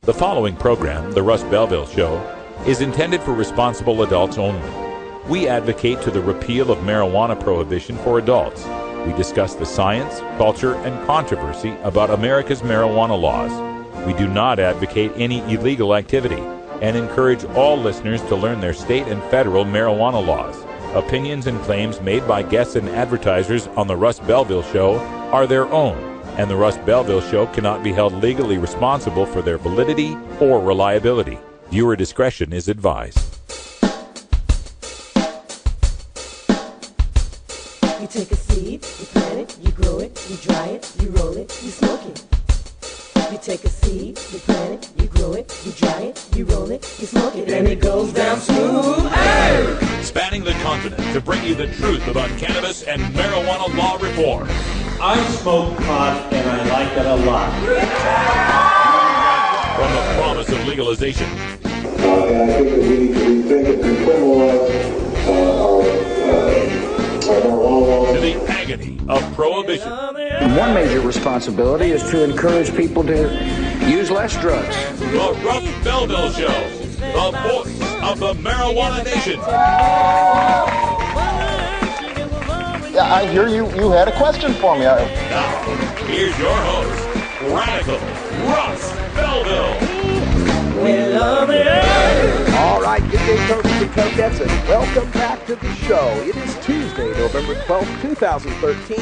The following program, The Russ Belville Show, is intended for responsible adults only. We advocate to the repeal of marijuana prohibition for adults. We discuss the science, culture, and controversy about America's marijuana laws. We do not advocate any illegal activity and encourage all listeners to learn their state and federal marijuana laws. Opinions and claims made by guests and advertisers on The Russ Belville Show are their own, and The Russ Belville Show cannot be held legally responsible for their validity or reliability. Viewer discretion is advised. You take a seed, you plant it, you grow it, you dry it, you roll it, you smoke it. You take a seed, you plant it, you grow it, you dry it, you roll it, you smoke it, and it goes down smooth. Hey! Spanning the continent to bring you the truth about cannabis and marijuana law reform. I smoke pot and I like it a lot. From the promise of legalization. And I think that we think it can criminalize our marijuana laws. To the agony of prohibition. One major responsibility is to encourage people to use less drugs. The Russ Belville Show, the voice of the marijuana nation. Yeah, I hear you had a question for me. Now, here's your host, Radical Russ Belville. We love it. All right, good day, coaches and codettes, and welcome back to the show. It is Tuesday, November 12th, 2013,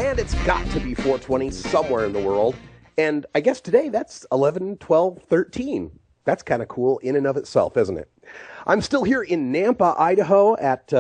and it's got to be 420 somewhere in the world. And I guess today that's 11, 12, 13. That's kind of cool in and of itself, isn't it? I'm still here in Nampa, Idaho, at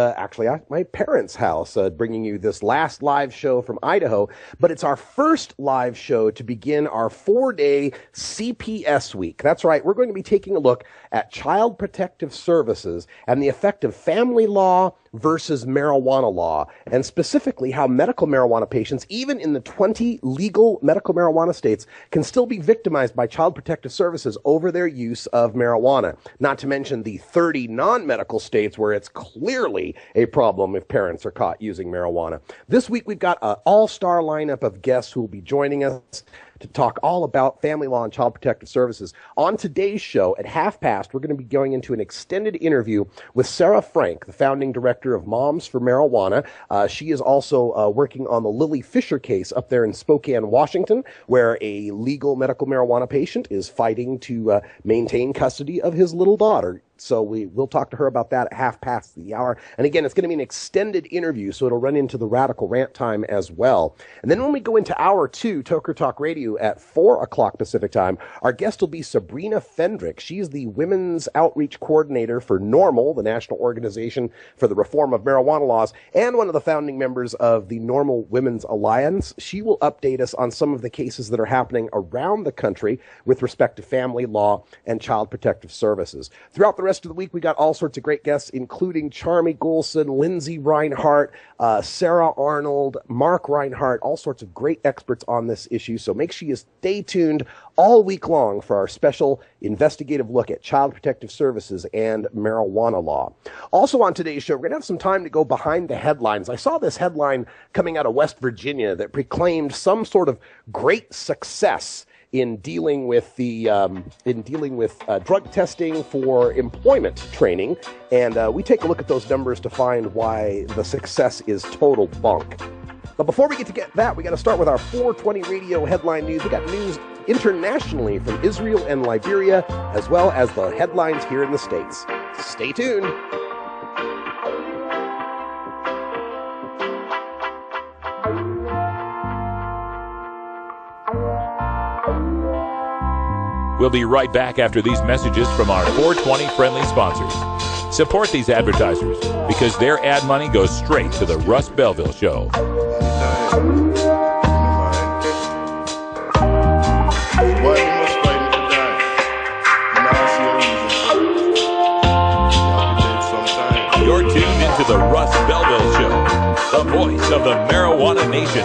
my parents' house, bringing you this last live show from Idaho. But it's our first live show to begin our 4-day CPS week. That's right, we're going to be taking a look at Child Protective Services and the effect of family law versus marijuana law, and specifically how medical marijuana patients, even in the 20 legal medical marijuana states, can still be victimized by Child Protective Services over their use of marijuana. Not to mention the 30 non-medical states where it's clearly a problem if parents are caught using marijuana. This week we've got an all-star lineup of guests who will be joining us to talk all about family law and Child Protective Services. On today's show, at 1:30, we're going to be going into an extended interview with Serra Frank, the founding director of Moms for Marijuana. She is also working on the Lilly Fisher case up there in Spokane, Washington, where a legal medical marijuana patient is fighting to maintain custody of his little daughter. So we'll talk to her about that at 1:30. And again, it's going to be an extended interview, so it'll run into the Radical Rant time as well. And then when we go into hour 2, Toker Talk Radio at 4 o'clock Pacific time, our guest will be Sabrina Fendrick. She's the Women's Outreach Coordinator for NORML, the National Organization for the Reform of Marijuana Laws, and one of the founding members of the NORML Women's Alliance. She will update us on some of the cases that are happening around the country with respect to family law and Child Protective Services. Throughout the rest of the week, we got all sorts of great guests, including Charmy Golson, Lindsay Reinhart, Sarah Arnold, Mark Reinhart, all sorts of great experts on this issue. So make sure you stay tuned all week long for our special investigative look at Child Protective Services and marijuana law. Also on today's show, we're going to have some time to go behind the headlines. I saw this headline coming out of West Virginia that proclaimed some sort of great success in dealing with drug testing for employment training, and we take a look at those numbers to find why the success is total bunk. But before we get to that, we got to start with our 420 radio headline news. We got news internationally from Israel and Liberia, as well as the headlines here in the States. Stay tuned. We'll be right back after these messages from our 420 friendly sponsors. Support these advertisers because their ad money goes straight to the Russ Belville Show. You're tuned into the Russ Belville Show, the voice of the marijuana nation.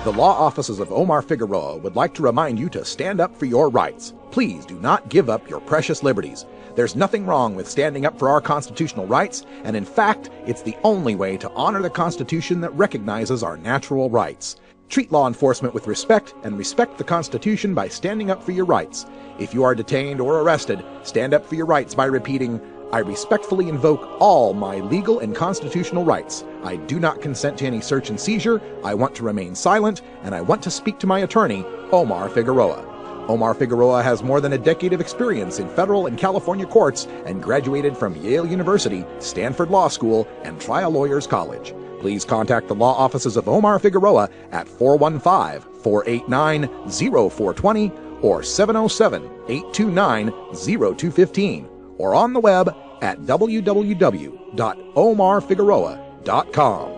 The law offices of Omar Figueroa would like to remind you to stand up for your rights. Please do not give up your precious liberties. There's nothing wrong with standing up for our constitutional rights, and in fact, it's the only way to honor the Constitution that recognizes our natural rights. Treat law enforcement with respect and respect the Constitution by standing up for your rights. If you are detained or arrested, stand up for your rights by repeating, I respectfully invoke all my legal and constitutional rights. I do not consent to any search and seizure. I want to remain silent, and I want to speak to my attorney, Omar Figueroa. Omar Figueroa has more than a decade of experience in federal and California courts and graduated from Yale University, Stanford Law School, and Trial Lawyers College. Please contact the law offices of Omar Figueroa at 415-489-0420 or 707-829-0215 or on the web at www.omarfigueroa.com.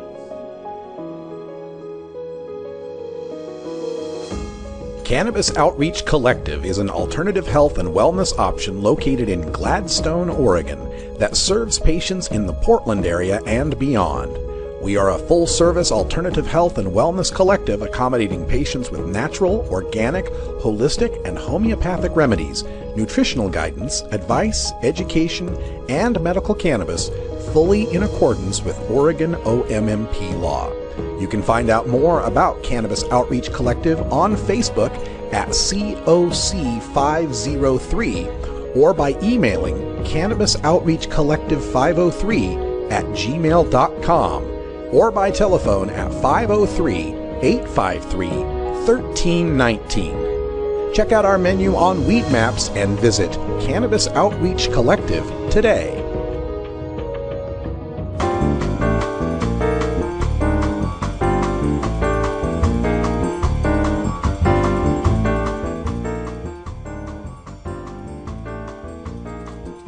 Cannabis Outreach Collective is an alternative health and wellness option located in Gladstone, Oregon, that serves patients in the Portland area and beyond. We are a full-service alternative health and wellness collective accommodating patients with natural, organic, holistic, and homeopathic remedies, nutritional guidance, advice, education, and medical cannabis, fully in accordance with Oregon OMMP law. You can find out more about Cannabis Outreach Collective on Facebook at COC503 or by emailing cannabisoutreachcollective503@gmail.com or by telephone at 503-853-1319. Check out our menu on Weed Maps and visit Cannabis Outreach Collective today.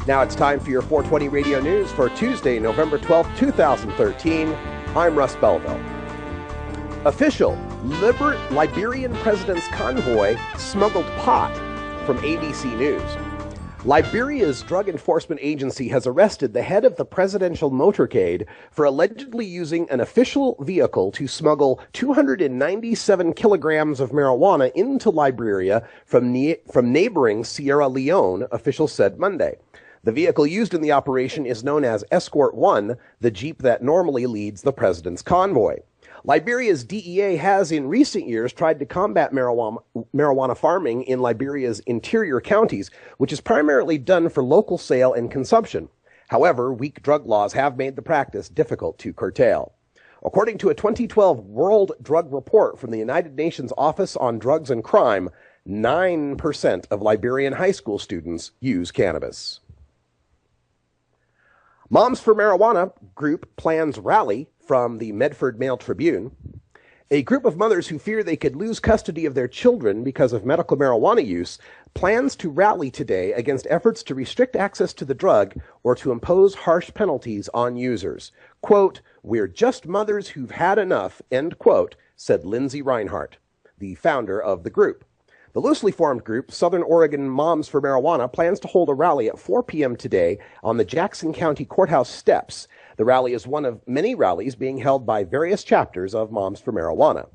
Now it's time for your 420 Radio News for Tuesday, November 12th, 2013. I'm Russ Belville. Official Liberian president's convoy smuggled pot from ABC News. Liberia's Drug Enforcement Agency has arrested the head of the presidential motorcade for allegedly using an official vehicle to smuggle 297 kilograms of marijuana into Liberia from neighboring Sierra Leone, officials said Monday. The vehicle used in the operation is known as Escort 1, the jeep that normally leads the president's convoy. Liberia's DEA has in recent years tried to combat marijuana farming in Liberia's interior counties, which is primarily done for local sale and consumption. However, weak drug laws have made the practice difficult to curtail. According to a 2012 World Drug Report from the United Nations Office on Drugs and Crime, 9% of Liberian high school students use cannabis. Moms for Marijuana group plans rally from the Medford Mail Tribune. A group of mothers who fear they could lose custody of their children because of medical marijuana use plans to rally today against efforts to restrict access to the drug or to impose harsh penalties on users. Quote, "We're just mothers who've had enough," end quote, said Lindsay Reinhart, the founder of the group. The loosely formed group, Southern Oregon Moms for Marijuana, plans to hold a rally at 4 p.m. today on the Jackson County Courthouse steps. The rally is one of many rallies being held by various chapters of Moms for Marijuana.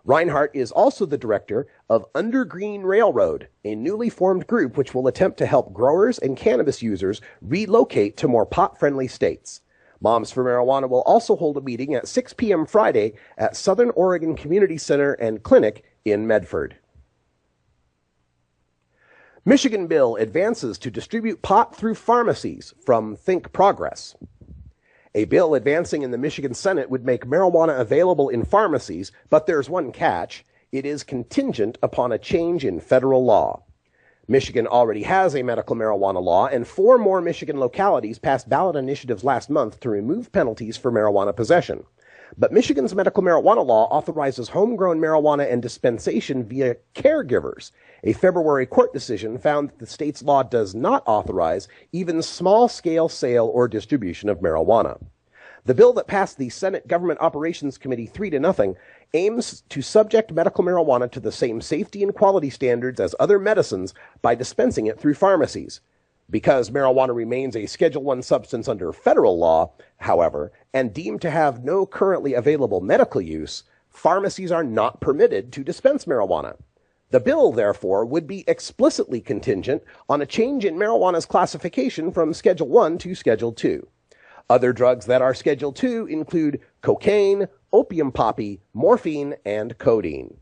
Reinhart is also the director of Undergreen Railroad, a newly formed group which will attempt to help growers and cannabis users relocate to more pot-friendly states. Moms for Marijuana will also hold a meeting at 6 p.m. Friday at Southern Oregon Community Center and Clinic in Medford. Michigan bill advances to distribute pot through pharmacies from Think Progress. A bill advancing in the Michigan Senate would make marijuana available in pharmacies, but there's one catch. It is contingent upon a change in federal law. Michigan already has a medical marijuana law, and 4 more Michigan localities passed ballot initiatives last month to remove penalties for marijuana possession. But Michigan's medical marijuana law authorizes homegrown marijuana and dispensation via caregivers. A February court decision found that the state's law does not authorize even small-scale sale or distribution of marijuana. The bill that passed the Senate Government Operations Committee 3-0 aims to subject medical marijuana to the same safety and quality standards as other medicines by dispensing it through pharmacies. Because marijuana remains a Schedule I substance under federal law, however, and deemed to have no currently available medical use, pharmacies are not permitted to dispense marijuana. The bill, therefore, would be explicitly contingent on a change in marijuana's classification from Schedule I to Schedule II. Other drugs that are Schedule II include cocaine, opium poppy, morphine, and codeine.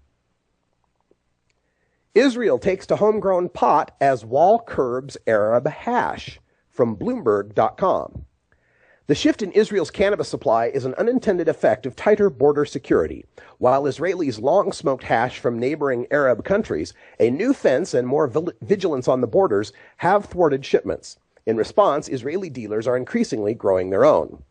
Israel takes to homegrown pot as wall curbs Arab hash, from Bloomberg.com. The shift in Israel's cannabis supply is an unintended effect of tighter border security. While Israelis long smoked hash from neighboring Arab countries, a new fence and more vigilance on the borders have thwarted shipments. In response, Israeli dealers are increasingly growing their own.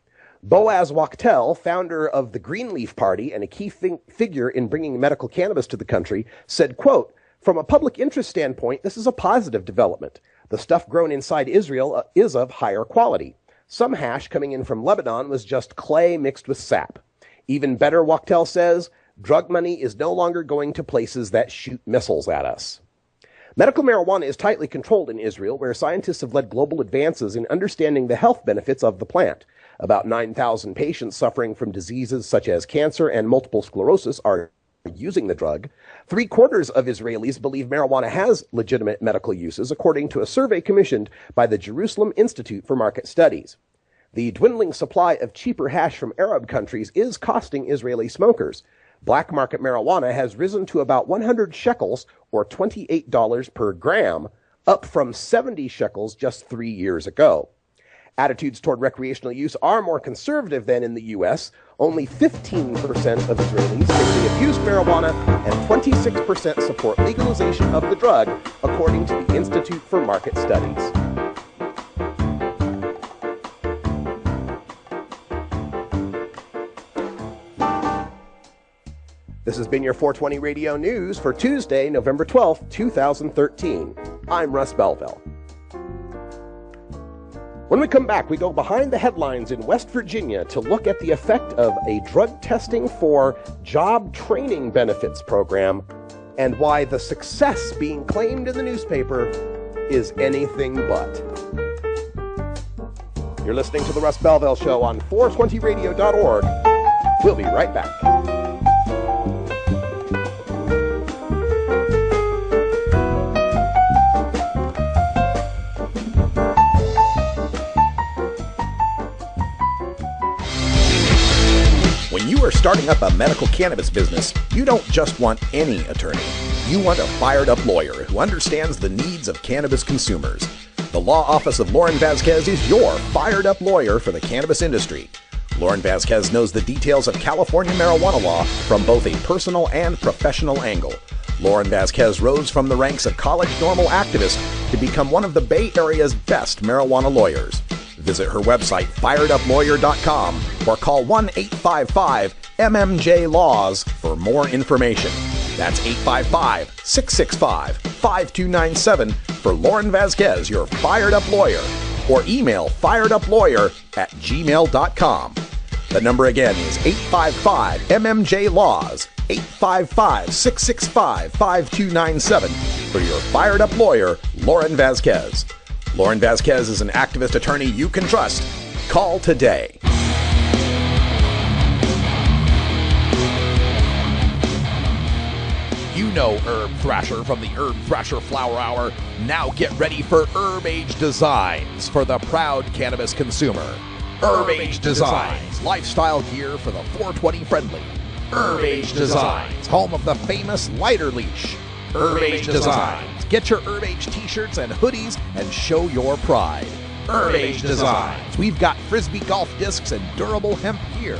Boaz Wachtel, founder of the Greenleaf Party and a key figure in bringing medical cannabis to the country, said, quote, "From a public interest standpoint, this is a positive development. The stuff grown inside Israel is of higher quality. Some hash coming in from Lebanon was just clay mixed with sap. Even better, Wachtel says, drug money is no longer going to places that shoot missiles at us." Medical marijuana is tightly controlled in Israel, where scientists have led global advances in understanding the health benefits of the plant. About 9,000 patients suffering from diseases such as cancer and multiple sclerosis are using the drug. 3/4 of Israelis believe marijuana has legitimate medical uses, according to a survey commissioned by the Jerusalem Institute for Market Studies. The dwindling supply of cheaper hash from Arab countries is costing Israeli smokers. Black market marijuana has risen to about 100 shekels, or $28 per gram, up from 70 shekels just 3 years ago. Attitudes toward recreational use are more conservative than in the U.S. Only 15% of Israelis say they have used marijuana, and 26% support legalization of the drug, according to the Institute for Market Studies. This has been your 420 Radio News for Tuesday, November 12th, 2013. I'm Russ Belville. When we come back, we go behind the headlines in West Virginia to look at the effect of a drug testing for job training benefits program and why the success being claimed in the newspaper is anything but. You're listening to The Russ Belville Show on 420radio.org. We'll be right back. When you are starting up a medical cannabis business, you don't just want any attorney. You want a fired-up lawyer who understands the needs of cannabis consumers. The law office of Lauren Vasquez is your fired-up lawyer for the cannabis industry. Lauren Vasquez knows the details of California marijuana law from both a personal and professional angle. Lauren Vasquez rose from the ranks of college normal activist to become one of the Bay Area's best marijuana lawyers. Visit her website, fireduplawyer.com, or call 1-855-MMJ-LAWS for more information. That's 855-665-5297 for Lauren Vasquez, your fired-up lawyer, or email fireduplawyer@gmail.com. The number again is 855-MMJ-LAWS, 855-665-5297 for your fired-up lawyer, Lauren Vasquez. Lauren Vasquez is an activist attorney you can trust. Call today. You know Herb Thrasher from the Herb Thrasher Flower Hour. Now get ready for Herb Age Designs for the proud cannabis consumer. Herb Age Designs, lifestyle gear for the 420 friendly. Herb Age Designs, home of the famous lighter leash. Herb Age Designs. Get your Herb Age t-shirts and hoodies and show your pride. Herb Age Designs. We've got Frisbee golf discs and durable hemp gear.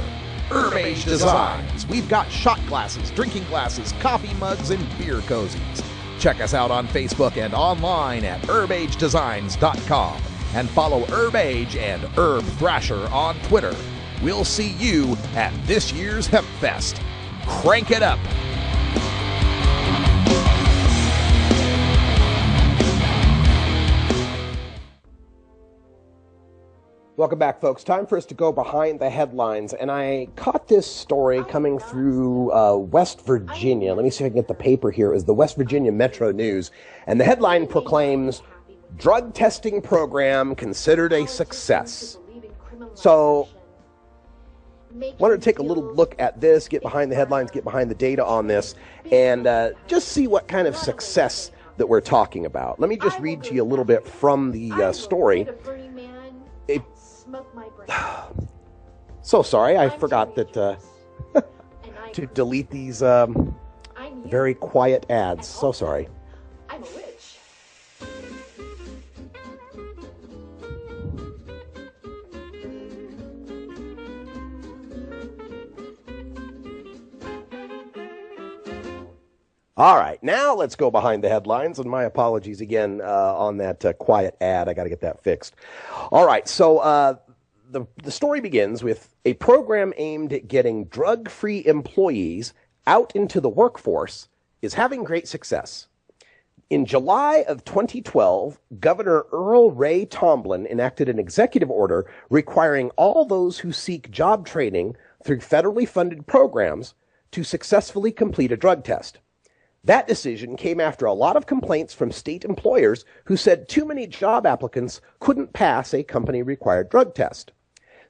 Herb Age Designs. We've got shot glasses, drinking glasses, coffee mugs, and beer cozies. Check us out on Facebook and online at herbagedesigns.com. And follow Herb Age and Herb Thrasher on Twitter. We'll see you at this year's Hemp Fest. Crank it up. Welcome back, folks. Time for us to go behind the headlines, and I caught this story coming through West Virginia. Let me see if I can get the paper here. It was the West Virginia Metro News, and the headline proclaims, "Drug testing program considered a success." So, wanted to take a little look at this, get behind the headlines, get behind the data on this, and just see what kind of success that we're talking about. Let me just read to you a little bit from the story. So sorry, I forgot that to delete these very quiet ads. So sorry. I'm a witch. All right, now let's go behind the headlines, and my apologies again on that quiet ad. I got to get that fixed. All right, so the story begins with a program aimed at getting drug-free employees out into the workforce is having great success. In July of 2012, Governor Earl Ray Tomblin enacted an executive order requiring all those who seek job training through federally funded programs to successfully complete a drug test. That decision came after a lot of complaints from state employers who said too many job applicants couldn't pass a company-required drug test.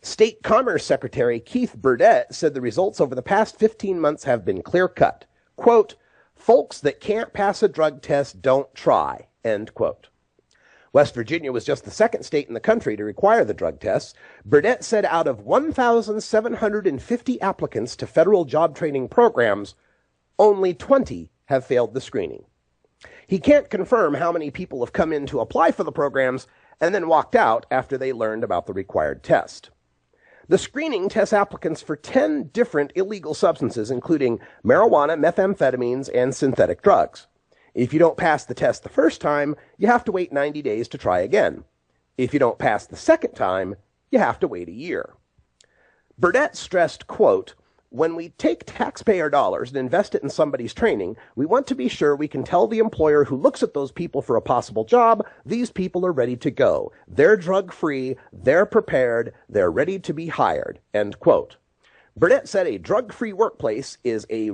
State Commerce Secretary Keith Burdett said the results over the past 15 months have been clear-cut. Quote, folks that can't pass a drug test don't try, end quote. West Virginia was just the second state in the country to require the drug tests. Burdett said out of 1,750 applicants to federal job training programs, only 20 have failed the screening. He can't confirm how many people have come in to apply for the programs and then walked out after they learned about the required test. The screening tests applicants for 10 different illegal substances, including marijuana, methamphetamines, and synthetic drugs. If you don't pass the test the first time, you have to wait 90 days to try again. If you don't pass the second time, you have to wait a year. Burdett stressed, quote, when we take taxpayer dollars and invest it in somebody's training, we want to be sure we can tell the employer who looks at those people for a possible job, these people are ready to go. They're drug-free, they're prepared, they're ready to be hired, end quote. Burdett said a drug-free workplace is a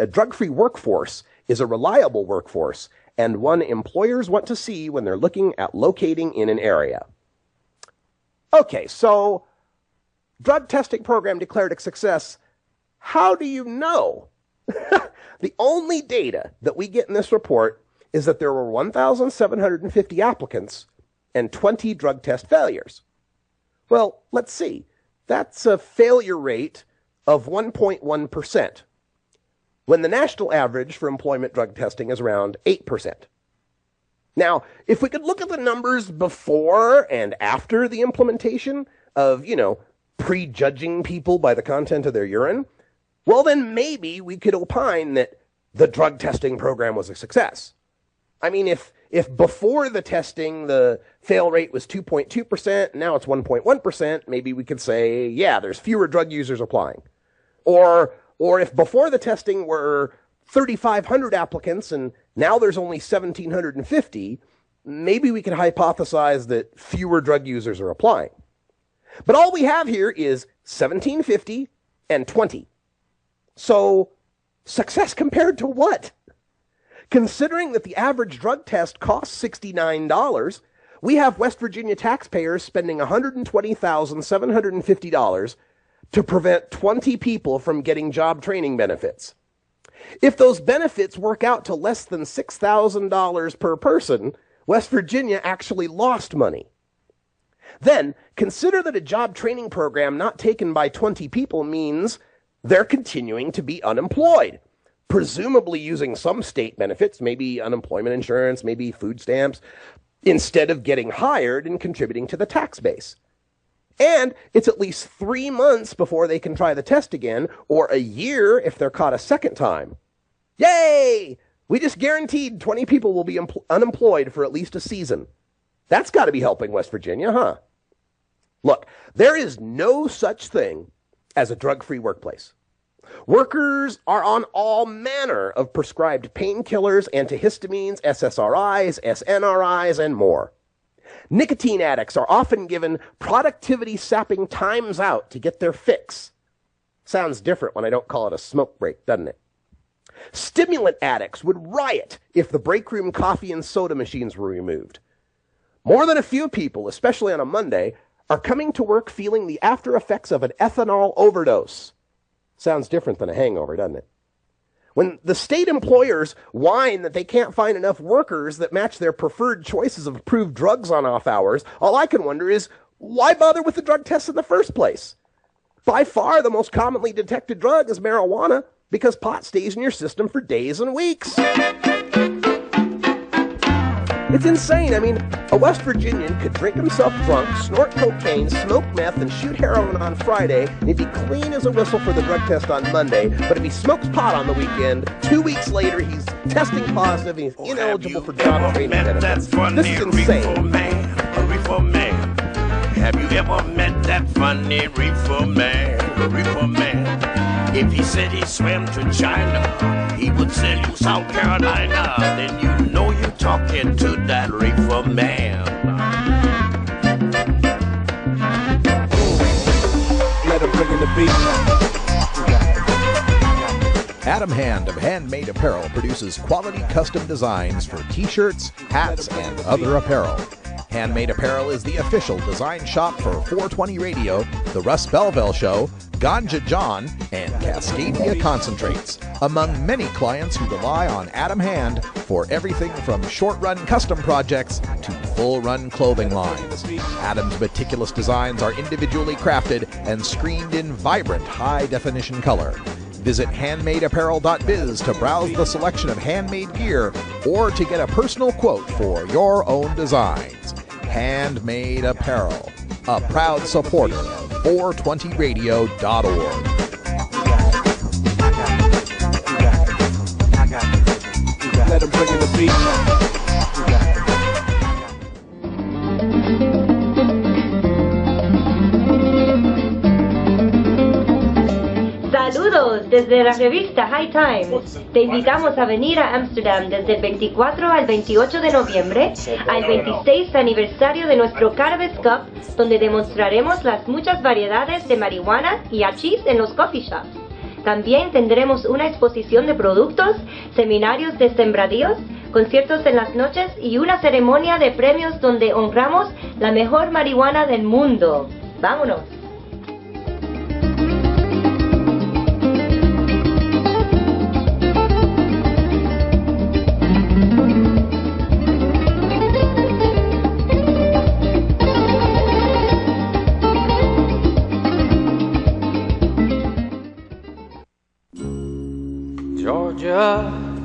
drug-free workforce is a reliable workforce and one employers want to see when they're looking at locating in an area. Okay, so drug testing program declared a success. How do you know? The only data that we get in this report is that there were 1,750 applicants and 20 drug test failures. Well, let's see. That's a failure rate of 1.1%, when the national average for employment drug testing is around 8%. Now, if we could look at the numbers before and after the implementation of, prejudging people by the content of their urine, well, then maybe we could opine that the drug testing program was a success. I mean, if before the testing the fail rate was 2.2%, now it's 1.1%, maybe we could say, yeah, there's fewer drug users applying. Or if before the testing were 3,500 applicants and now there's only 1,750, maybe we could hypothesize that fewer drug users are applying. But all we have here is 1,750 and 20. So, success compared to what? Considering that the average drug test costs $69, we have West Virginia taxpayers spending $120,750 to prevent 20 people from getting job training benefits. If those benefits work out to less than $6,000 per person, West Virginia actually lost money. Then, consider that a job training program not taken by 20 people means they're continuing to be unemployed, presumably using some state benefits, maybe unemployment insurance, maybe food stamps, instead of getting hired and contributing to the tax base. And it's at least 3 months before they can try the test again, or a year if they're caught a second time. Yay! We just guaranteed 20 people will be unemployed for at least a season. That's got to be helping West Virginia, huh? Look, there is no such thing as a drug-free workplace. Workers are on all manner of prescribed painkillers, antihistamines, SSRIs, SNRIs, and more. Nicotine addicts are often given productivity-sapping times out to get their fix. Sounds different when I don't call it a smoke break, doesn't it? Stimulant addicts would riot if the break room coffee and soda machines were removed. More than a few people, especially on a Monday, are coming to work feeling the after effects of an ethanol overdose. Sounds different than a hangover, doesn't it? When the state employers whine that they can't find enough workers that match their preferred choices of approved drugs on off hours, all I can wonder is, why bother with the drug tests in the first place? By far, the most commonly detected drug is marijuana. because pot stays in your system for days and weeks. It's insane. I mean, a West Virginian could drink himself drunk, snort cocaine, smoke meth, and shoot heroin on Friday, and he'd be clean as a whistle for the drug test on Monday. But if he smokes pot on the weekend, 2 weeks later, he's testing positive and he's ineligible for job training benefits. This is insane. Have you ever met that funny reefer man? If he said he swam to China, he would sell you South Carolina. Then you know you're talking to that reefer man. Let him bring in the beat. Adam Hand of Handmade Apparel produces quality custom designs for t-shirts, hats, and other apparel. Handmade Apparel is the official design shop for 420 Radio, The Russ Belville Show, Ganja John, and Cascadia Concentrates, among many clients who rely on Adam Hand for everything from short-run custom projects to full-run clothing lines. Adam's meticulous designs are individually crafted and screened in vibrant high-definition color. Visit handmadeapparel.biz to browse the selection of handmade gear or to get a personal quote for your own designs. Handmade Apparel, a proud supporter of 420radio.org. Let him bring in the beat. Saludos desde la revista High Times. Te invitamos a venir a Ámsterdam desde el 24 al 28 de noviembre al 26 aniversario de nuestro Cannabis Cup, donde demostraremos las muchas variedades de marihuana y hachís en los coffee shops. También tendremos una exposición de productos, seminarios de sembradíos, conciertos en las noches y una ceremonia de premios donde honramos la mejor marihuana del mundo. ¡Vámonos!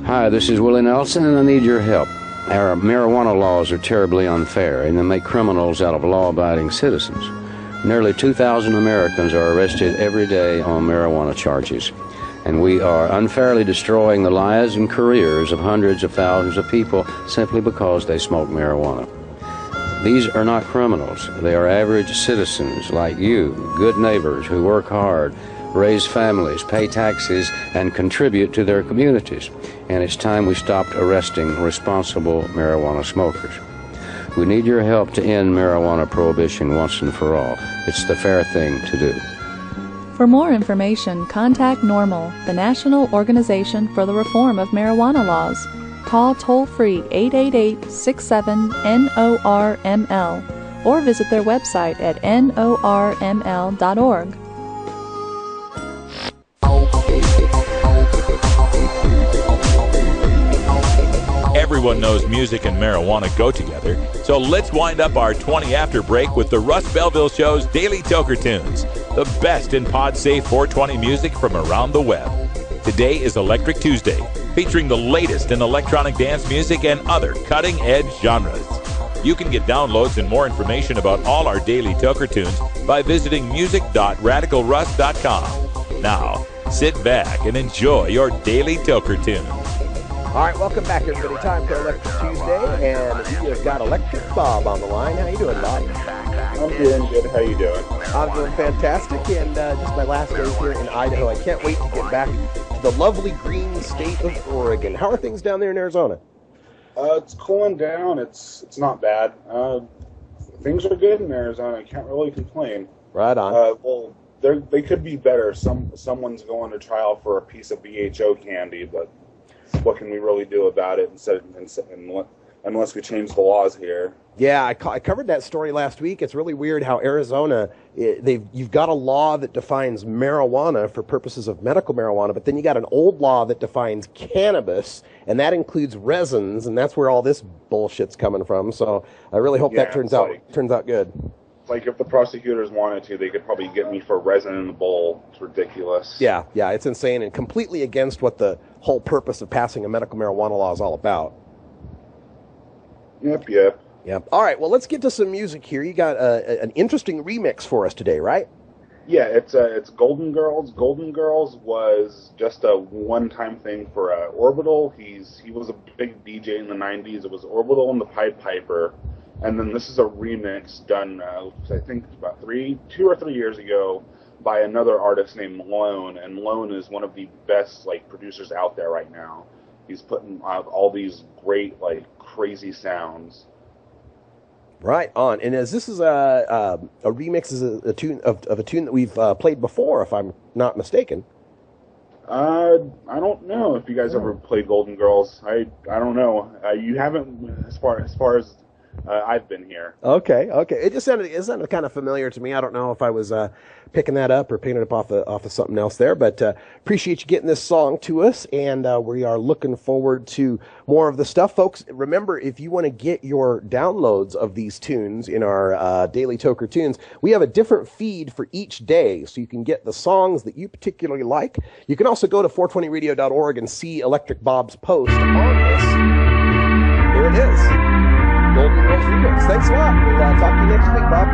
Hi, this is Willie Nelson, and I need your help. Our marijuana laws are terribly unfair, and they make criminals out of law-abiding citizens. Nearly 2,000 Americans are arrested every day on marijuana charges, and we are unfairly destroying the lives and careers of hundreds of thousands of people simply because they smoke marijuana. These are not criminals. They are average citizens like you, good neighbors who work hard, raise families, pay taxes, and contribute to their communities. And it's time we stopped arresting responsible marijuana smokers. We need your help to end marijuana prohibition once and for all. It's the fair thing to do. For more information, contact NORML, the National Organization for the Reform of Marijuana Laws. Call toll-free 888-67-NORML or visit their website at norml.org. Everyone knows music and marijuana go together, so let's wind up our 20 after break with the Russ Belville Show's Daily Toker Tunes, the best in pod-safe 420 music from around the web. Today is Electric Tuesday, featuring the latest in electronic dance music and other cutting-edge genres. You can get downloads and more information about all our Daily Toker Tunes by visiting music.radicalruss.com. Now, sit back and enjoy your Daily Toker Tunes. All right, welcome back, everybody. Time for Electric Tuesday, and we have got Electric Bob on the line. How you doing, Bob? I'm doing good. How you doing? I'm doing fantastic, and just my last day here in Idaho. I can't wait to get back to the lovely green state of Oregon. How are things down there in Arizona? It's cooling down. It's not bad. Things are good in Arizona. I can't really complain. Right on. Well, they could be better. Someone's going to trial for a piece of BHO candy, but what can we really do about it unless we change the laws here? Yeah, I covered that story last week. It's really weird how Arizona, you've got a law that defines marijuana for purposes of medical marijuana, but then you got an old law that defines cannabis, and that includes resins, and that's where all this bullshit's coming from. So I really hope that turns out good. like if the prosecutors wanted to, they could probably get me for resin in the bowl. It's ridiculous. Yeah, it's insane and completely against what the whole purpose of passing a medical marijuana law is all about. Yep. All right, well, let's get to some music here. You got an interesting remix for us today, right? Yeah, it's Golden Girls. Golden Girls was just a one-time thing for Orbital. He was a big DJ in the 90s. It was Orbital and the Pied Piper. And then this is a remix done, I think, about 2 or 3 years ago by another artist named Lone. And Lone is one of the best producers out there right now. He's putting out all these great, crazy sounds. Right on. And as this is a remix, is a tune of a tune that we've played before, if I'm not mistaken. I don't know if you guys ever played Golden Girls. I don't know. You haven't, as far as I've been here. Okay. It just sounded kind of familiar to me. I don't know if I was picking that up or picking it up off of something else there, but appreciate you getting this song to us, and we are looking forward to more of the stuff. Folks, remember, if you want to get your downloads of these tunes in our Daily Toker Tunes, we have a different feed for each day, so you can get the songs that you particularly like. You can also go to 420radio.org and see Electric Bob's post on this. Here it is. Golden Girls Remix. Thanks a lot. We'll talk to you next week, Bob.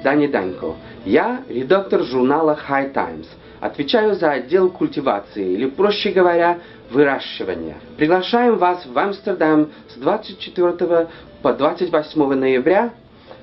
Дани Данько. Я редактор журнала High Times. Отвечаю за отдел культивации, или, проще говоря, выращивания. Приглашаем вас в Амстердам с 24 по 28 ноября,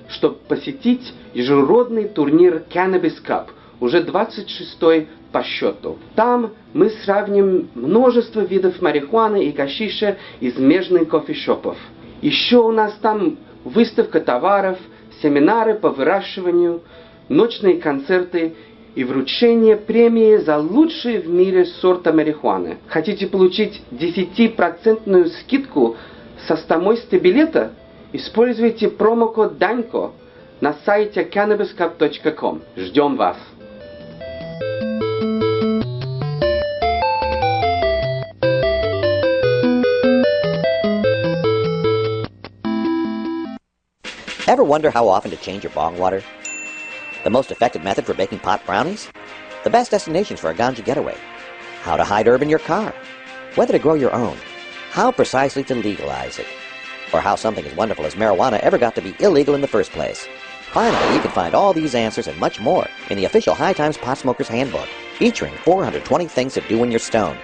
чтобы посетить ежегодный турнир Cannabis Cup, уже 26-й по счету. Там мы сравним множество видов марихуаны и гашиша из смежных кофешопов. Еще у нас там выставка товаров, семинары по выращиванию, ночные концерты и вручение премии за лучший в мире сорта марихуаны. Хотите получить 10% скидку со стоимостью билета? Используйте промокод DANKO на сайте cannabiscup.com. Ждем вас! Ever wonder how often to change your bong water? The most effective method for baking pot brownies? The best destinations for a ganja getaway? How to hide herb in your car? Whether to grow your own? How precisely to legalize it? Or how something as wonderful as marijuana ever got to be illegal in the first place? Finally, you can find all these answers and much more in the official High Times Pot Smoker's Handbook, featuring 420 things to do when you're stoned.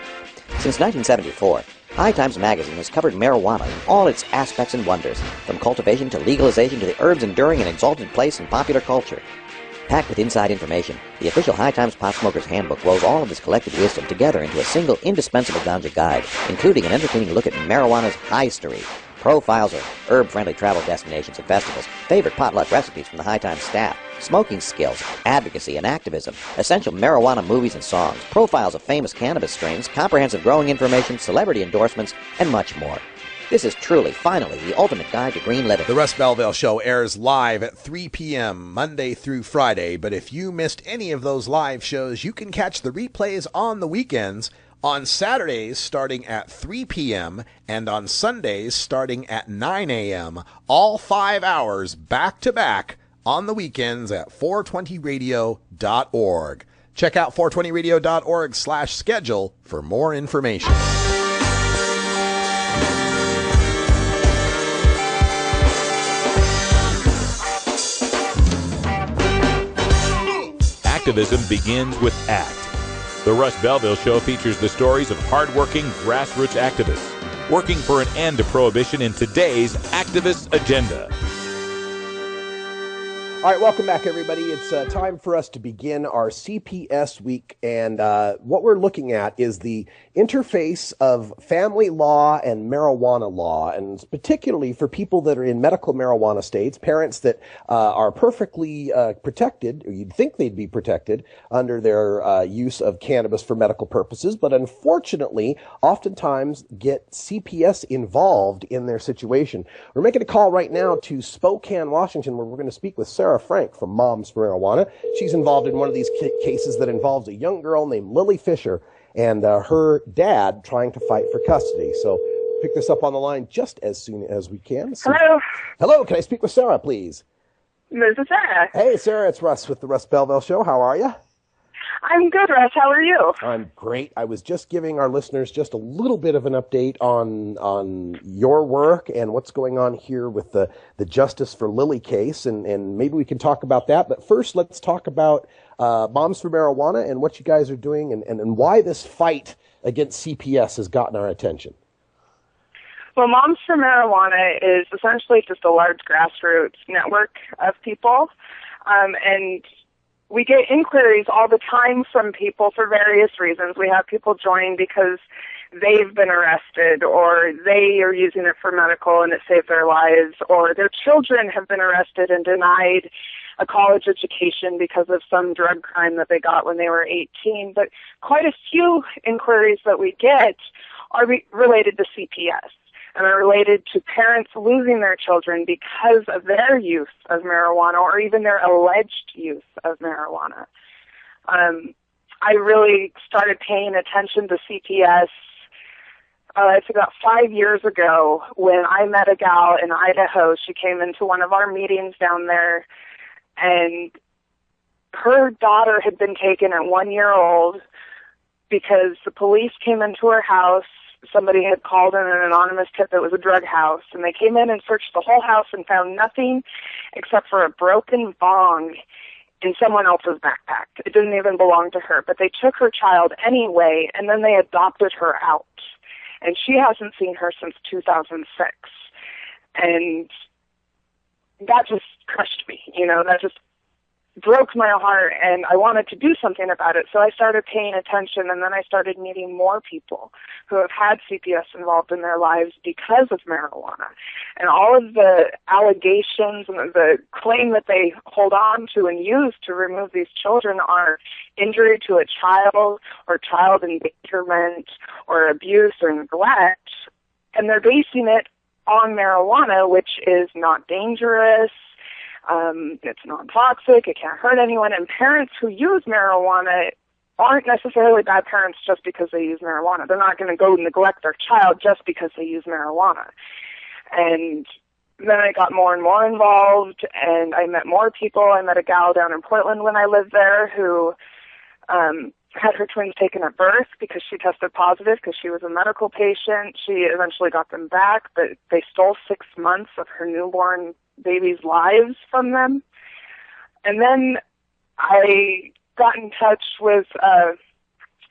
Since 1974, High Times magazine has covered marijuana in all its aspects and wonders, from cultivation to legalization to the herb's enduring and exalted place in popular culture. Packed with inside information, the official High Times Pot Smoker's Handbook rolls all of this collected wisdom together into a single indispensable ganja guide, including an entertaining look at marijuana's history, profiles of herb-friendly travel destinations and festivals, favorite potluck recipes from the High Times staff, smoking skills, advocacy and activism, essential marijuana movies and songs, profiles of famous cannabis strains, comprehensive growing information, celebrity endorsements, and much more. This is truly, finally, the ultimate guide to green living. The Russ Belville Show airs live at 3 p.m. Monday through Friday, but if you missed any of those live shows, you can catch the replays on the weekends, on Saturdays starting at 3 p.m. and on Sundays starting at 9 a.m., all 5 hours back-to-back on the weekends at 420radio.org. Check out 420radio.org/schedule for more information. Activism begins with ACT. The Russ Belville Show features the stories of hardworking grassroots activists working for an end to prohibition in today's activist agenda. All right, welcome back, everybody. It's time for us to begin our CPS week, and what we're looking at is the interface of family law and marijuana law, and particularly for people that are in medical marijuana states, parents that are perfectly protected, or you'd think they'd be protected under their use of cannabis for medical purposes, but unfortunately, oftentimes get CPS involved in their situation. We're making a call right now to Spokane, Washington, where we're going to speak with Serra Frank from Moms for Marijuana. She's involved in one of these cases that involves a young girl named Lilly Fisher and her dad trying to fight for custody. So pick this up on the line just as soon as we can. Hello. Hello, can I speak with Serra, please? This is Sarah. Hey, Serra, it's Russ with the Russ Belville Show. How are you? I'm good, Russ. How are you? I'm great. I was just giving our listeners just a little bit of an update on your work and what's going on here with the Justice for Lilly case, and maybe we can talk about that. But first, let's talk about Moms for Marijuana and what you guys are doing and why this fight against CPS has gotten our attention. Well, Moms for Marijuana is essentially just a large grassroots network of people, and we get inquiries all the time from people for various reasons. We have people join because they've been arrested, or they are using it for medical and it saved their lives, or their children have been arrested and denied a college education because of some drug crime that they got when they were 18. But quite a few inquiries that we get are related to CPS and are related to parents losing their children because of their use of marijuana or even their alleged use of marijuana. I really started paying attention to CPS it's about 5 years ago when I met a gal in Idaho. She came into one of our meetings down there, and her daughter had been taken at 1 year old because the police came into her house somebody had called in an anonymous tip that was a drug house, and they came in and searched the whole house and found nothing except for a broken bong in someone else's backpack. It didn't even belong to her, but they took her child anyway, and then they adopted her out. And she hasn't seen her since 2006. And that just crushed me, that just broke my heart, and I wanted to do something about it. So I started paying attention, and then I started meeting more people who have had CPS involved in their lives because of marijuana. And all of the allegations and the claim that they hold on to and use to remove these children are injury to a child or child endangerment or abuse or neglect, and they're basing it on marijuana, which is not dangerous. It's non-toxic, it can't hurt anyone, and parents who use marijuana aren't necessarily bad parents just because they use marijuana. They're not going to go neglect their child just because they use marijuana. And then I got more and more involved, and I met more people. I met a gal down in Portland when I lived there who had her twins taken at birth because she tested positive because she was a medical patient. She eventually got them back, but they stole 6 months of her newborn babies' lives from them. And then I got in touch with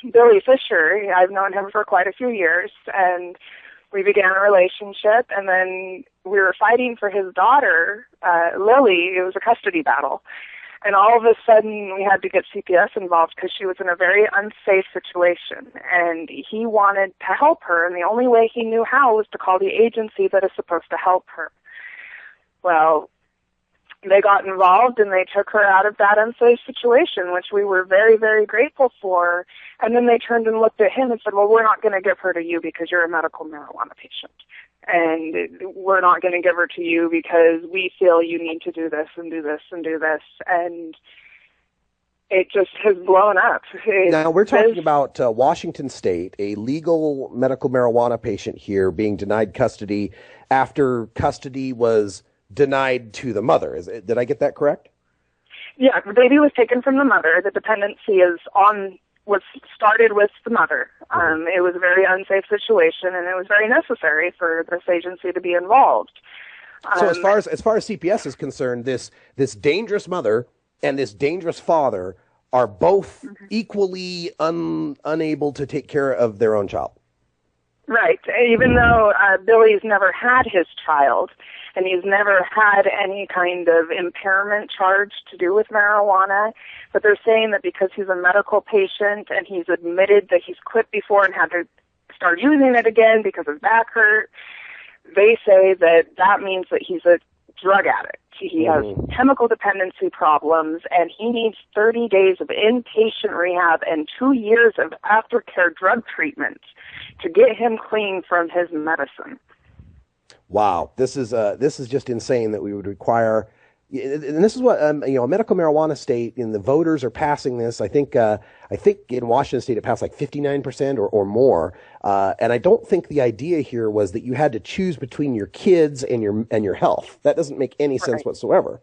Lilly Fisher. I've known him for quite a few years, and we began a relationship, and then we were fighting for his daughter, Lily. It was a custody battle. And all of a sudden, we had to get CPS involved because she was in a very unsafe situation. And he wanted to help her, and the only way he knew how was to call the agency that is supposed to help her. Well, they got involved, and they took her out of that unsafe situation, which we were very, very grateful for. And then they turned and looked at him and said, well, we're not going to give her to you because you're a medical marijuana patient. And we're not going to give her to you because we feel you need to do this and do this and do this. And it just has blown up. Now, we're talking about Washington State, a legal medical marijuana patient here being denied custody after custody was denied to the mother. Did I get that correct? Yeah, the baby was taken from the mother. The dependency was started with the mother. It was a very unsafe situation, and it was very necessary for this agency to be involved. So as far as CPS is concerned, this dangerous mother and this dangerous father are both equally unable to take care of their own child. Right. Even though Billy's never had his child, and he's never had any kind of impairment charge to do with marijuana, but they're saying that because he's a medical patient and he's admitted that he's quit before and had to start using it again because his back hurt, they say that that means that he's a drug addict. He has chemical dependency problems, and he needs 30 days of inpatient rehab and 2 years of aftercare drug treatment to get him clean from his medicine. Wow, this is just insane that we would require, and this is what a medical marijuana state, and the voters are passing this. I think in Washington State it passed like 59% or more, and I don't think the idea here was that you had to choose between your kids and your health. That doesn't make any sense whatsoever.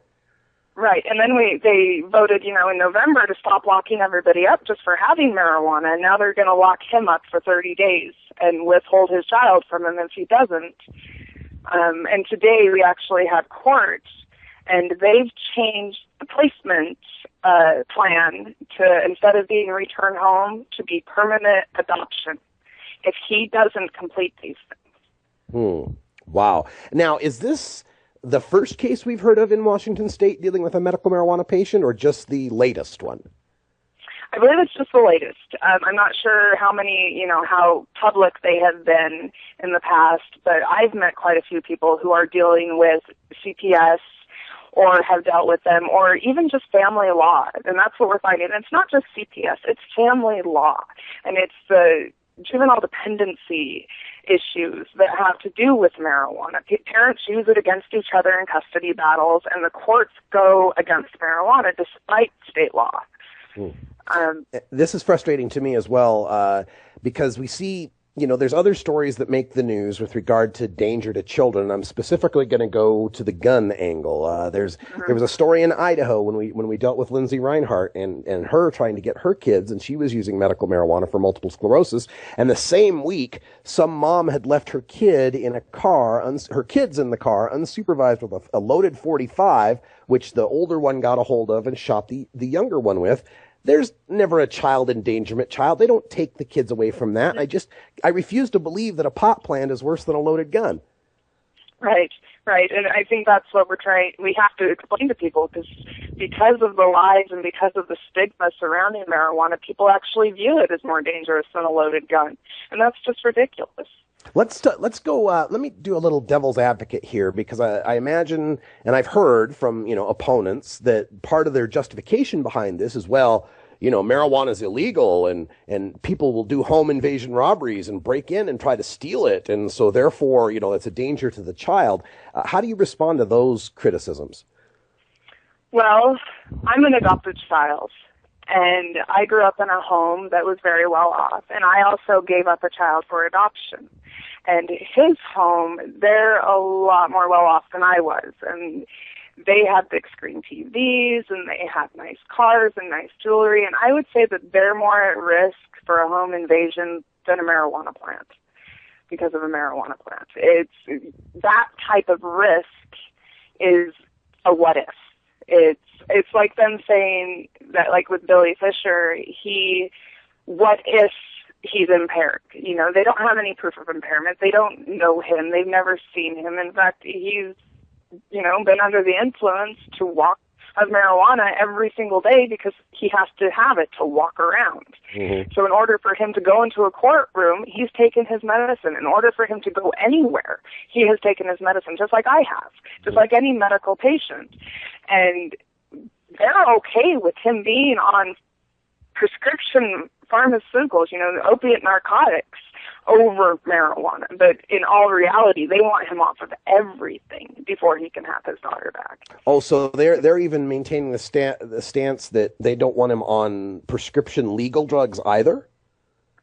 Right, and then they voted, in November to stop locking everybody up just for having marijuana, and now they're going to lock him up for 30 days and withhold his child from him if he doesn't. And today we actually had court, and they've changed the placement plan to, instead of being returned home, to be permanent adoption if he doesn't complete these things. Wow. Now, is this the first case we've heard of in Washington State dealing with a medical marijuana patient, or just the latest one? I believe it's just the latest. I'm not sure how many, how public they have been in the past, but I've met quite a few people who are dealing with CPS or have dealt with them, or even just family law. And that's what we're finding. And it's not just CPS, it's family law. And it's the juvenile dependency issues that have to do with marijuana. Parents use it against each other in custody battles, and the courts go against marijuana despite state law. This is frustrating to me as well, because we see there's other stories that make the news with regard to danger to children. I'm specifically going to go to the gun angle. There was a story in Idaho when we dealt with Lindsay Reinhardt and her trying to get her kids, and she was using medical marijuana for multiple sclerosis. And the same week, some mom had left her kid in a car, her kids in the car, unsupervised with a loaded .45, which the older one got a hold of and shot the younger one with. There's never a child endangerment child. They don't take the kids away from that. I refuse to believe that a pot plant is worse than a loaded gun. Right. And I think that's what we have to explain to people, because of the lies and because of the stigma surrounding marijuana, people actually view it as more dangerous than a loaded gun. And that's just ridiculous. Let's go. Let me do a little devil's advocate here, because I imagine, and I've heard from opponents that part of their justification behind this is, well, marijuana is illegal, and people will do home invasion robberies and break in and try to steal it, and so therefore, it's a danger to the child. How do you respond to those criticisms? Well, I'm an adopted child. And I grew up in a home that was very well off, and I also gave up a child for adoption. And his home, they're a lot more well off than I was, and they had big screen TVs, and they had nice cars and nice jewelry, and I would say that they're more at risk for a home invasion than a marijuana plant, because of a marijuana plant. It's that type of risk is a what if. It's like them saying that, like with Lilly Fisher, what if he's impaired? They don't have any proof of impairment. They don't know him. They've never seen him. In fact, he's, been under the influence to walk of marijuana every single day because he has to have it to walk around. Mm-hmm. So in order for him to go into a courtroom, he's taken his medicine. In order for him to go anywhere, he has taken his medicine, just like I have, just like any medical patient. And they're okay with him being on prescription pharmaceuticals, opiate narcotics, over marijuana. But in all reality, they want him off of everything before he can have his daughter back. Oh, so they're even maintaining the stance that they don't want him on prescription legal drugs either?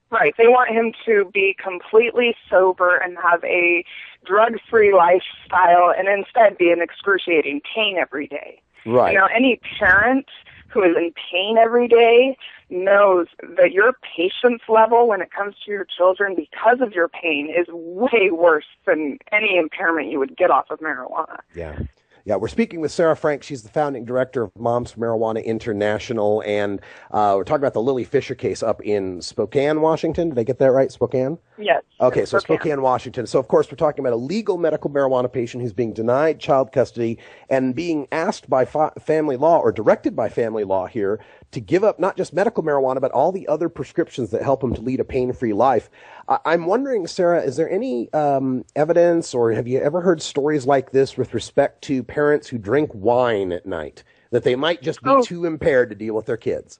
Right. They want him to be completely sober and have a drug-free lifestyle and instead be in excruciating pain every day. Right. Any parent who is in pain every day knows that your patience level when it comes to your children because of your pain is way worse than any impairment you would get off of marijuana. Yeah, we're speaking with Serra Frank. She's the founding director of Moms for Marijuana International, and we're talking about the Lilly Fisher case up in Spokane, Washington. Did I get that right, Spokane? Yes. Okay, so Spokane, Washington. So, of course, we're talking about a legal medical marijuana patient who's being denied child custody and being asked by family law, or directed by family law here, to give up not just medical marijuana, but all the other prescriptions that help him to lead a pain-free life. I'm wondering, Serra, is there any evidence, or have you ever heard stories like this with respect to parents who drink wine at night, that they might just be too impaired to deal with their kids?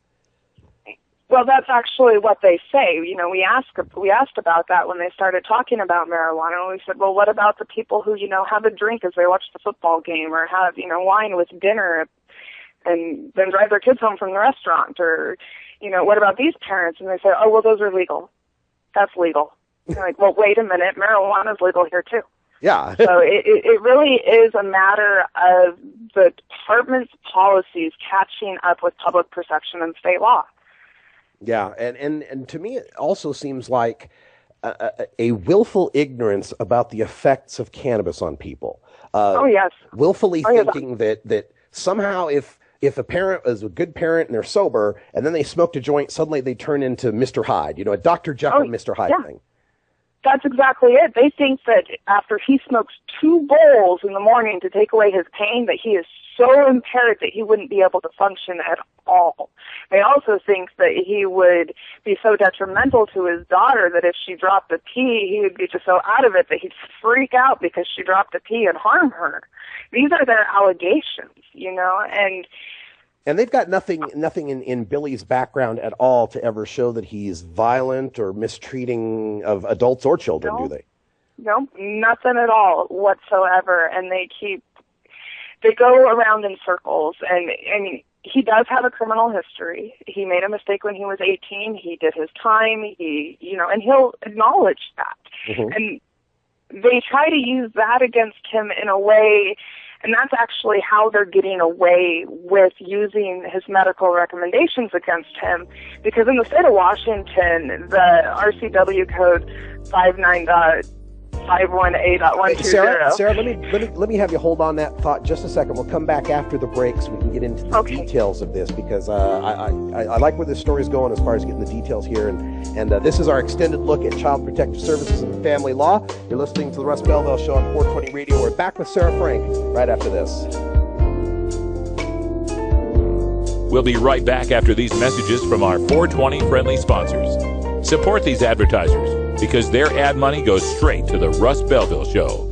Well, that's actually what they say. We asked about that when they started talking about marijuana, and we said, well, what about the people who, have a drink as they watch the football game, or have, wine with dinner and then drive their kids home from the restaurant, or, what about these parents? And they say, oh, well, those are legal. That's legal. And like, well, wait a minute, marijuana is legal here too. Yeah. So it really is a matter of the department's policies catching up with public perception and state law. Yeah, and to me it also seems like a willful ignorance about the effects of cannabis on people. Yes. Willfully thinking that somehow if a parent is a good parent and they're sober and then they smoked a joint, suddenly they turn into Mr. Hyde, a Dr. Jekyll, Mr. Hyde thing. That's exactly it. They think that after he smokes 2 bowls in the morning to take away his pain, that he is so impaired that he wouldn't be able to function at all. They also think that he would be so detrimental to his daughter that if she dropped a pee, he would be just so out of it that he'd freak out because she dropped a pee and harm her. These are their allegations, and they've got nothing in Billy's background at all to ever show that he's violent or mistreating of adults or children, do they? No, nothing at all whatsoever. And they go around in circles. And he does have a criminal history. He made a mistake when he was 18. He did his time. And he'll acknowledge that. Mm-hmm. And they try to use that against him in a way, and that's actually how they're getting away with using his medical recommendations against him. Because in the state of Washington, the RCW code 518.120. Sarah, let me have you hold on that thought just a second. We'll come back after the break so we can get into the details of this, because I like where this story is going as far as getting the details here. And this is our extended look at Child Protective Services and Family Law. You're listening to the Russ Belville Show on 420 Radio. We're back with Serra Frank right after this. We'll be right back after these messages from our 420 friendly sponsors. Support these advertisers, because their ad money goes straight to the Russ Belville Show.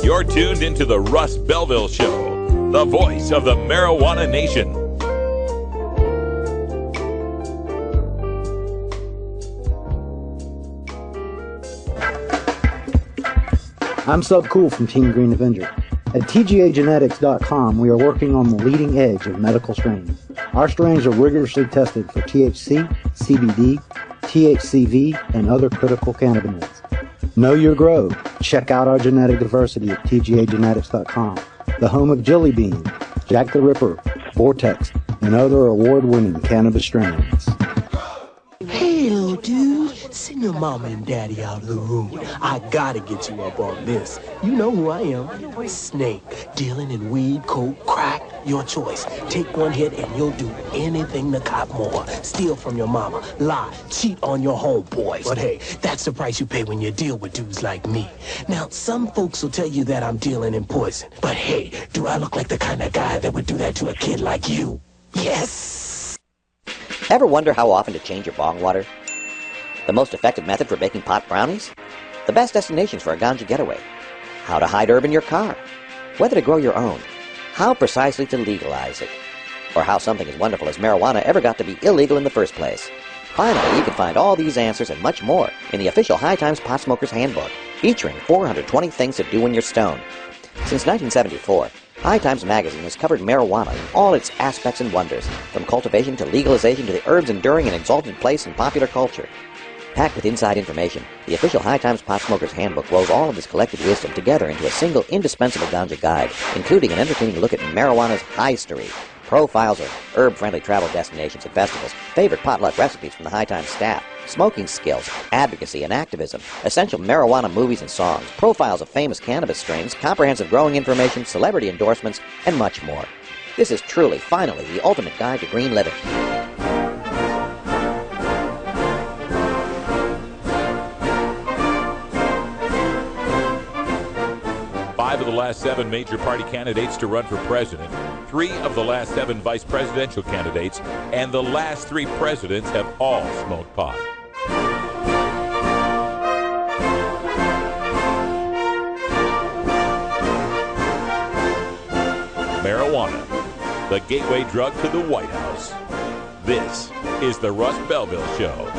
You're tuned into the Russ Belville Show, the voice of the marijuana nation. I'm Sub Cool from Team Green Avenger. At TGAgenetics.com, we are working on the leading edge of medical strains. Our strains are rigorously tested for THC, CBD, THCV, and other critical cannabinoids. Know your grow. Check out our genetic diversity at TGAgenetics.com, the home of Jelly Bean, Jack the Ripper, Vortex, and other award-winning cannabis strains. Hey, little dude, send your mama and daddy out of the room. I gotta get you up on this. You know who I am. Snake, dealing in weed, coke, crack, your choice. Take one hit and you'll do anything to cop more. Steal from your mama, lie, cheat on your homeboys. But hey, that's the price you pay when you deal with dudes like me. Now, some folks will tell you that I'm dealing in poison. But hey, do I look like the kind of guy that would do that to a kid like you? Yes! Ever wonder how often to change your bong water? The most effective method for baking pot brownies? The best destinations for a ganja getaway? How to hide herb in your car? Whether to grow your own? How precisely to legalize it? Or how something as wonderful as marijuana ever got to be illegal in the first place? Finally, you can find all these answers and much more in the official High Times Pot Smoker's Handbook, featuring 420 things to do when you're stoned. Since 1974, High Times magazine has covered marijuana in all its aspects and wonders, from cultivation to legalization to the herb's enduring and exalted place in popular culture. Packed with inside information, the official High Times Pot Smoker's Handbook rolls all of this collected wisdom together into a single indispensable ganja guide, including an entertaining look at marijuana's history, profiles of herb-friendly travel destinations and festivals, favorite potluck recipes from the High Times staff, smoking skills, advocacy and activism, essential marijuana movies and songs, profiles of famous cannabis strains, comprehensive growing information, celebrity endorsements, and much more. This is truly, finally, the ultimate guide to green living. 5 of the last 7 major party candidates to run for president, 3 of the last 7 vice presidential candidates, and the last 3 presidents have all smoked pot. Marijuana, the gateway drug to the White House. This is the Russ Belville Show.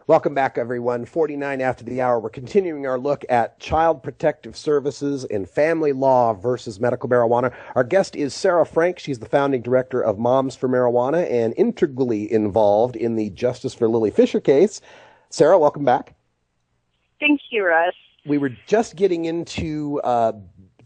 Welcome back, everyone. 49 after the hour. We're continuing our look at Child Protective Services and Family Law versus medical marijuana. Our guest is Serra Frank. She's the founding director of Moms for Marijuana and integrally involved in the Justice for Lilly Fisher case. Serra, welcome back. Thank you, Russ. We were just getting into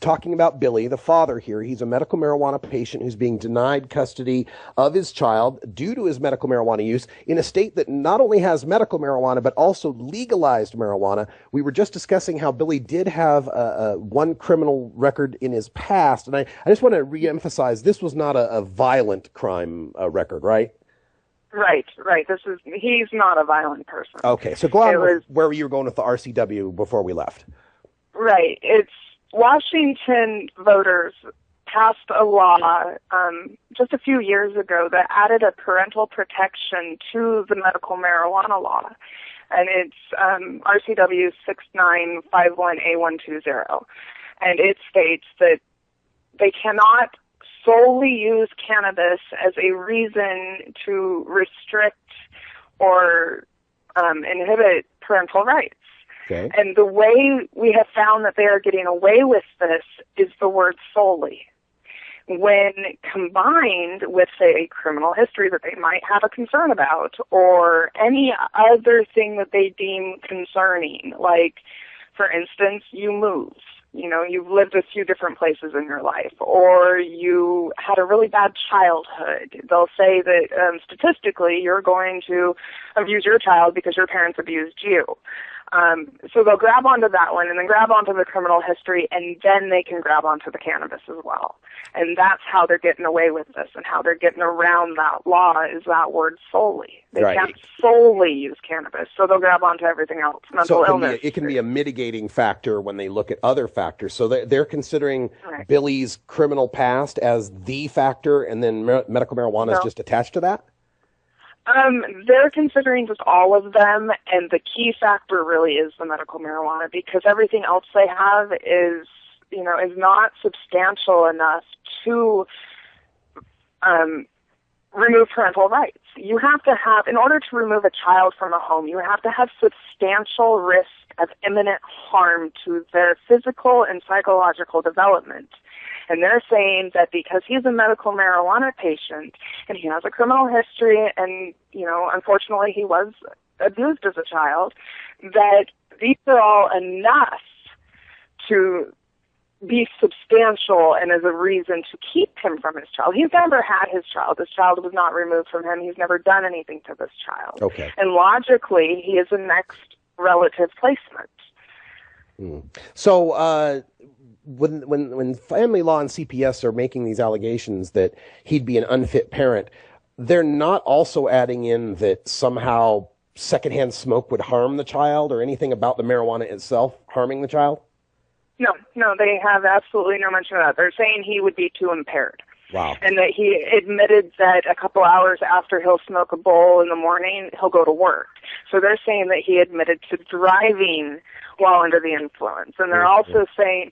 talking about Billy, the father here. He's a medical marijuana patient who's being denied custody of his child due to his medical marijuana use in a state that not only has medical marijuana, but also legalized marijuana. We were just discussing how Billy did have one criminal record in his past. And I just want to reemphasize, this was not a violent crime record, right? Right. He's not a violent person. Okay, so go on with where you were going with the RCW before we left. Right. It's Washington voters passed a law just a few years ago that added a parental protection to the medical marijuana law. And it's RCW 6951A120. And it states that they cannot solely use cannabis as a reason to restrict or inhibit parental rights. Okay. And the way we have found that they are getting away with this is the word solely. When combined with, say, a criminal history that they might have a concern about, or any other thing that they deem concerning, like, for instance, you move. You've lived a few different places in your life, or you had a really bad childhood. They'll say that statistically you're going to abuse your child because your parents abused you. So they'll grab onto that one and then grab onto the criminal history, and then they can grab onto the cannabis as well. And that's how they're getting away with this, and how they're getting around that law is that word solely. They can't solely use cannabis, so they'll grab onto everything else, mental illness. It can be a mitigating factor when they look at other factors. So they're considering Billy's criminal past as the factor, and then medical marijuana is just attached to that? They're considering just all of them, and the key factor really is the medical marijuana, because everything else they have is not substantial enough to remove parental rights. You have to have, in order to remove a child from a home, you have to have substantial risk of imminent harm to their physical and psychological development. And they're saying that because he's a medical marijuana patient and he has a criminal history and, unfortunately he was abused as a child, that these are all enough to be substantial and as a reason to keep him from his child. He's never had his child. This child was not removed from him. He's never done anything to this child. Okay. And logically, he is a next relative placement. So, when family law and CPS are making these allegations that he'd be an unfit parent, they're not also adding in that somehow secondhand smoke would harm the child or anything about the marijuana itself harming the child? No, they have absolutely no mention of that. They're saying he would be too impaired. Wow. And that he admitted that a couple hours after he'll smoke a bowl in the morning, he'll go to work. So they're saying that he admitted to driving while under the influence. And they're also saying,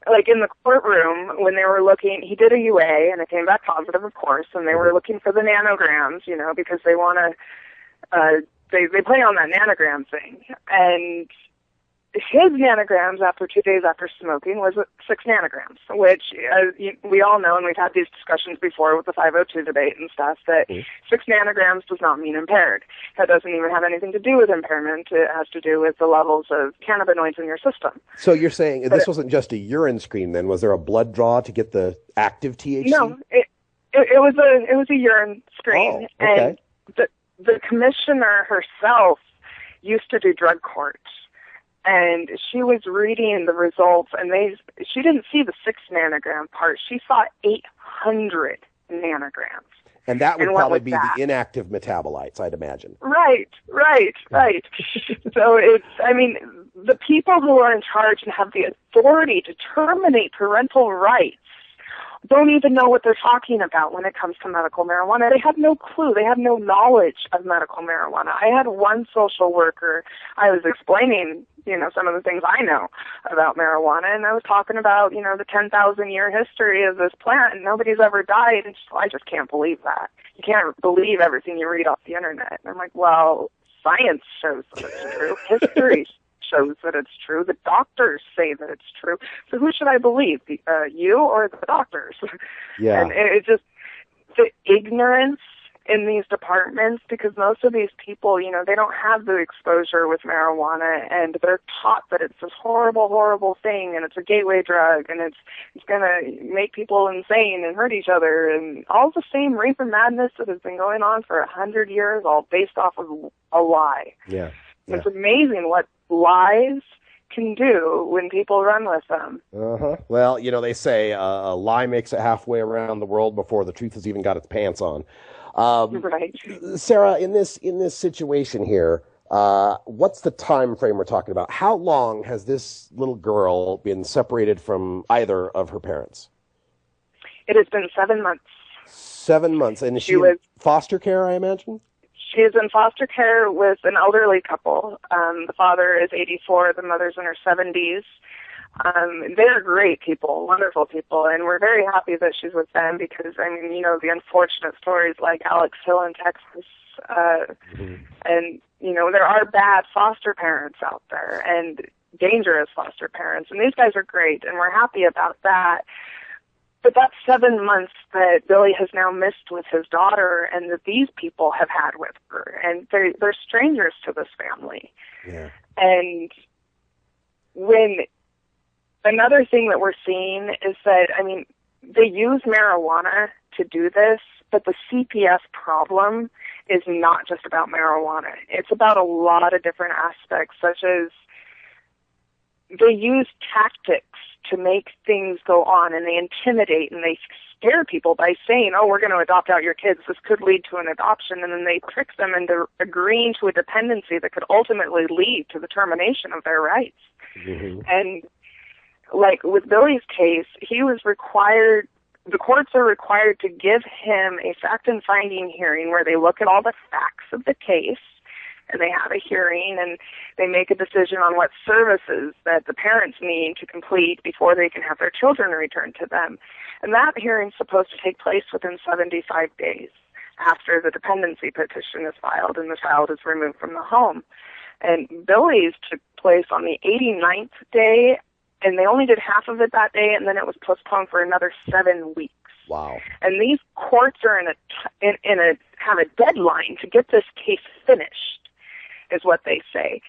like in the courtroom, when they were looking, he did a UA, and it came back positive, of course, and they were looking for the nanograms, because they want to, they play on that nanogram thing. And his nanograms after 2 days after smoking was 6 nanograms, which we all know, and we've had these discussions before with the 502 debate and stuff, that 6 nanograms does not mean impaired. That doesn't even have anything to do with impairment. It has to do with the levels of cannabinoids in your system. So you're saying this wasn't just a urine screen then? Was there a blood draw to get the active THC? No, it was a urine screen. Oh, okay. And the commissioner herself used to do drug court. And she was reading the results, and she didn't see the 6 nanogram part. She saw 800 nanograms. And that would probably be the inactive metabolites, I'd imagine. Right. So the people who are in charge and have the authority to terminate parental rights don't even know what they're talking about when it comes to medical marijuana. They have no clue. They have no knowledge of medical marijuana. I had one social worker, I was explaining, some of the things I know about marijuana, and I was talking about, the 10,000-year history of this plant, and nobody's ever died, and I just can't believe that. You can't believe everything you read off the internet. And I'm like, well, science shows that it's true. History shows that it's true. The doctors say that it's true. So who should I believe, you or the doctors? Yeah. And it's just the ignorance in these departments, because most of these people, they don't have the exposure with marijuana, and they're taught that it's this horrible, horrible thing, and it's a gateway drug, and it's going to make people insane and hurt each other, and all the same reefer madness that has been going on for 100 years, all based off of a lie. Yeah. It's amazing what lies can do when people run with them. Well, they say a lie makes it halfway around the world before the truth has even got its pants on. Right. Sarah, in this situation here, what's the time frame we're talking about? How long has this little girl been separated from either of her parents? It has been 7 months. 7 months. And is she in foster care, I imagine? She is in foster care with an elderly couple. The father is 84, the mother's in her 70s. They're great people, wonderful people, and we're very happy that she's with them because, the unfortunate stories like Alex Hill in Texas And, you know, there are bad foster parents out there and dangerous foster parents, and these guys are great, and we're happy about that. But that's 7 months that Billy has now missed with his daughter and that these people have had with her, and they're strangers to this family. Yeah. And when another thing that we're seeing is that, I mean, they use marijuana to do this, but the CPS problem is not just about marijuana. It's about a lot of different aspects, such as they use tactics to make things go on, and they intimidate and they scare people by saying, oh, we're going to adopt out your kids. This could lead to an adoption. And then they trick them into agreeing to a dependency that could ultimately lead to the termination of their rights. Mm-hmm. And like with Billy's case, he was required, the courts are required to give him a fact and finding hearing where they look at all the facts of the case, and they have a hearing, and they make a decision on what services that the parents need to complete before they can have their children returned to them. And that hearing's supposed to take place within 75 days after the dependency petition is filed and the child is removed from the home. And Billy's took place on the 89th day, and they only did half of it that day, and then it was postponed for another 7 weeks. Wow. And these courts are have a deadline to get this case finished, is what they say.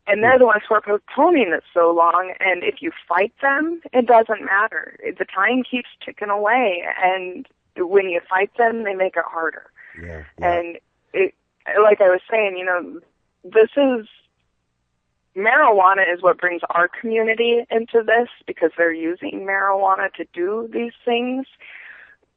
And they're the ones who are postponing it so long, and if you fight them, it doesn't matter. The time keeps ticking away, and when you fight them, they make it harder. Yeah. And it, like I was saying, you know, marijuana is what brings our community into this, because they're using marijuana to do these things.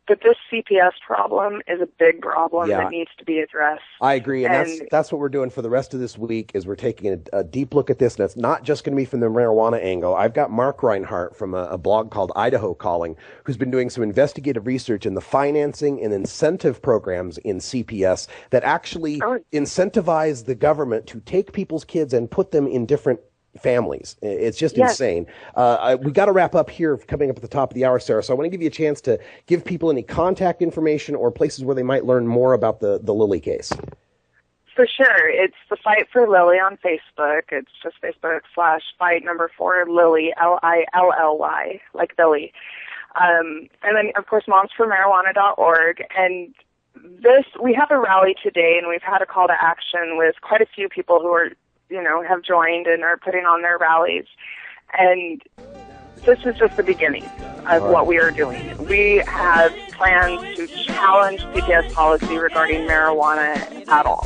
But this CPS problem is a big problem that needs to be addressed. I agree, and that's what we're doing for the rest of this week, is we're taking a deep look at this, and it's not just going to be from the marijuana angle. I've got Mark Reinhart from a blog called Idaho Calling, who's been doing some investigative research in the financing and incentive programs in CPS that actually incentivize the government to take people's kids and put them in different families. It's just insane. We got to wrap up here, coming up at the top of the hour, Sarah. So I want to give you a chance to give people any contact information or places where they might learn more about the Lilly case. For sure. It's the Fight for Lilly on Facebook. It's just Facebook/fight4Lilly, Lilly, like Billy. And then, of course, momsformarijuana.org. And we have a rally today, and we've had a call to action with quite a few people who are, you know, have joined and are putting on their rallies. And this is just the beginning of what we are doing. We have plans to challenge CPS policy regarding marijuana at all.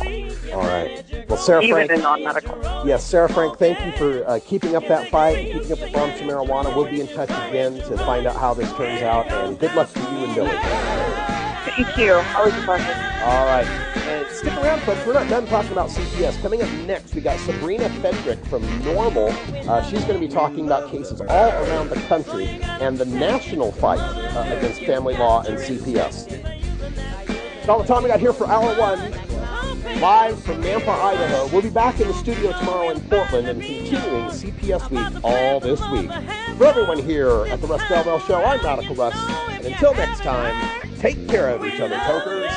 All right. Well, Serra Frank, even in non-medical. Yes, Serra Frank, thank you for keeping up that fight and keeping up the Moms for Marijuana. We'll be in touch again to find out how this turns out, and good luck to you and Billy. Thank you. Always a pleasure. All right. And stick around, folks. We're not done talking about CPS. Coming up next, we got Sabrina Fendrick from Normal. She's going to be talking about cases all around the country and the national fight against family law and CPS. That's all the time we got here for Hour 1, live from Nampa, Idaho. We'll be back in the studio tomorrow in Portland and continuing CPS Week all this week. For everyone here at the Russ Belville Show, I'm Radical Russ. And until next time, take care of each other, tokers.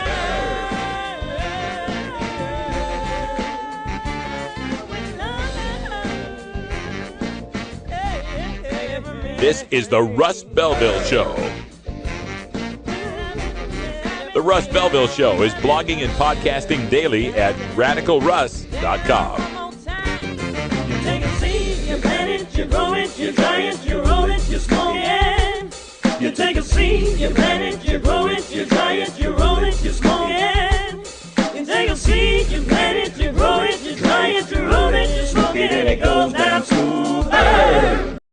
This is the Russ Belville Show. The Russ Belville Show is blogging and podcasting daily at RadicalRuss.com.